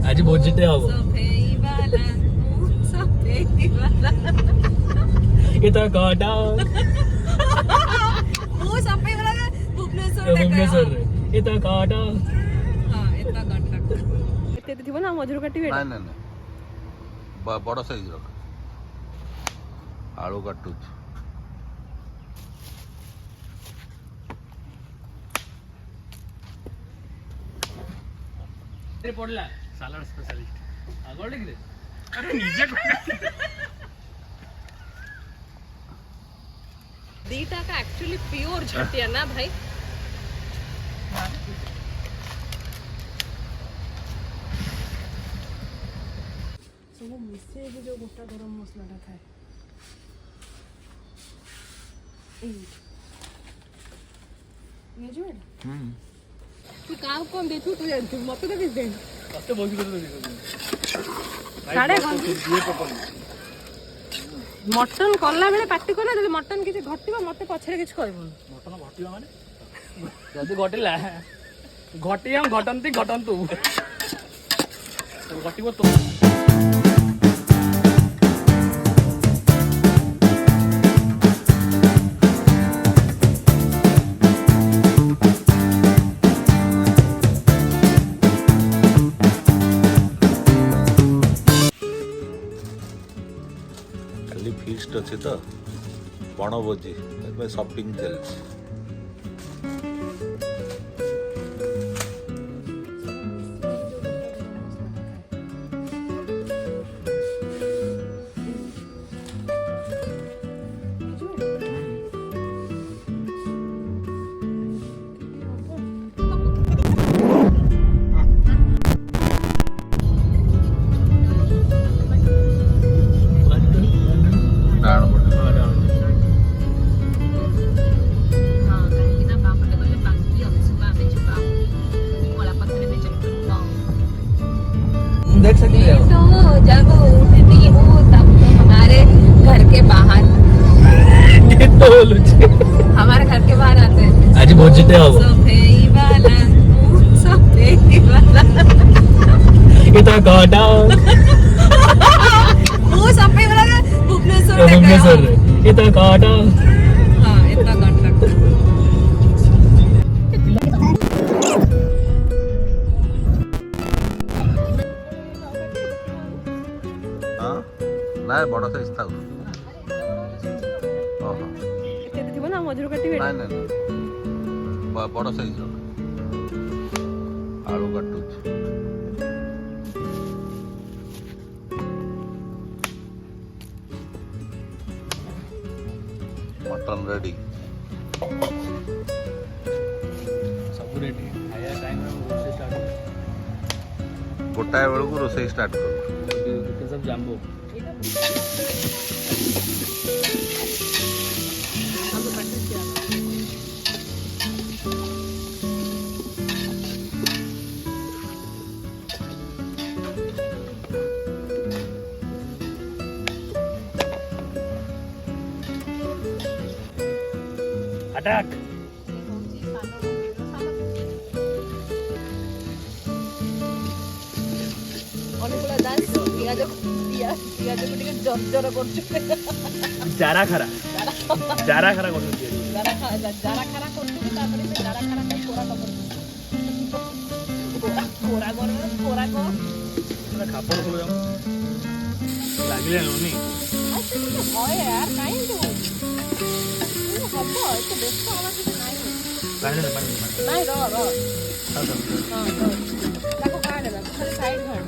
आज भोजिटे हब एता काटा ମୁଁ ସଫେଇ ବାଲା भुवनेश्वर रे एता काटा ହଁ ଏତା ଘଣ୍ଟା ଏତେ ଥିବ ନା ମଝିରୁ କାଟିବେ ନାଇଁ ନାଇଁ ନାଇଁ ବଡ଼ ସାଇଜର ଆଳୁ କାଟୁଛି रे पडला सालाड स्पेशलिस्ट आगोळ रे अरे निजे दीटा का एक्चुअली प्योर झटिया ना भाई सब मिसे जो गोटा गरम मसला टा थाए ये जो तू काम कौन देखू तू जानतु मत तो किस देन कते बोल कर दे साडे मटन कला बेले पार्टी कला जदि मटन किछि घटिबा मते पछरे किछि कहबो मटन घटिबा माने जदी घटिला घटी हम घटंती घटंतु घटिबो तो ଫିଷ୍ଟ ଅଛି ତ ବଣଭୋଜି ଏବେ ସପିଂ ଚାଲିଛି देख सकते हो तो जब उठती हूँ तब तो हमारे घर के बाहर हमारे घर के बाहर आते हैं आज भोजिटे हब सफेई वाला एता काटा वो सफेई वाला भुवनेश्वर भुवनेश्वर रे एता काटा हां इतना घंटा ନାଇଁ ବଡ଼ ସାଇଜ ଥାଉ ଓହୋ ଏତେ ଥିବ ନା ମଝିରୁ କାଟିବେ ନାଇଁ ନାଇଁ ନାଇଁ ବଡ଼ ସାଇଜର ଆଳୁ କାଟୁଛି ମଟନ ରେଡି सब रेडी आया टाइम में रोसे स्टार्ट ଗୋଟାଏ ବେଳକୁ ରୋଷେଇ ଷ୍ଟାର୍ଟ କରୁ के सब जाम्बो अटैक ଅନୁକୂଳ ଦାସ ପିଆଜ ପିଆଜକୁ ଟିକେ ଜର୍ଜର କରୁଛୁ जारा खरा କରୁଛନ୍ତି ଜାରା ଖାରା କରୁଛୁ ତାପରେ ସେ ଜାରା ଖାରା ପାଇଁ କୋରା କର କୋରା କର ପୁରା ଖାପଡ଼ ଖୋଲ ଯାଉ ଲାଗିଲେ ନୁନି হয় यार କାଇଁ ତୁ ହବ ଏତେ ବ୍ୟସ୍ତ ହବା କିଛି ନାହିଁ ପାଣି ନାଇଁ ର ତାକୁ କାଢେ ନା ଖାଲି ସାଇଡ୍ କାଢ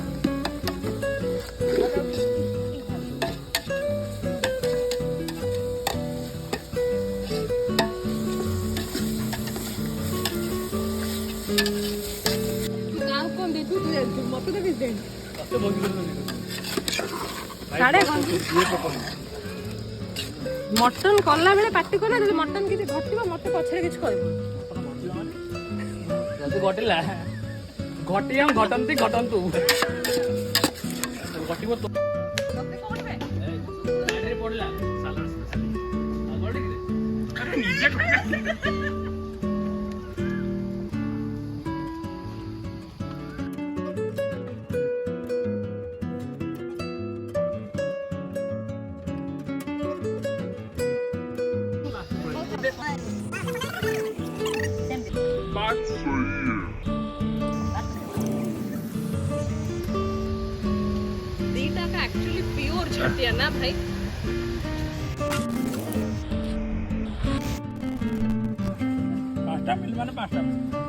काम कौन देखू तू जानतु मत तो किस देन कते बोल कर दे साडे मटन कला बेले पार्टी कला जदि मटन किछि घटिबा मते पछरे किछि कहबो जदी घटिला घटी हम घटंती घटंतु घटिबो तो तते कोन बे रे पडला सालाड स्पेशलिस्ट आगोळ रे अरे निजे छुट्टिया ना भाई पाँचटा मिल माने पाँचटा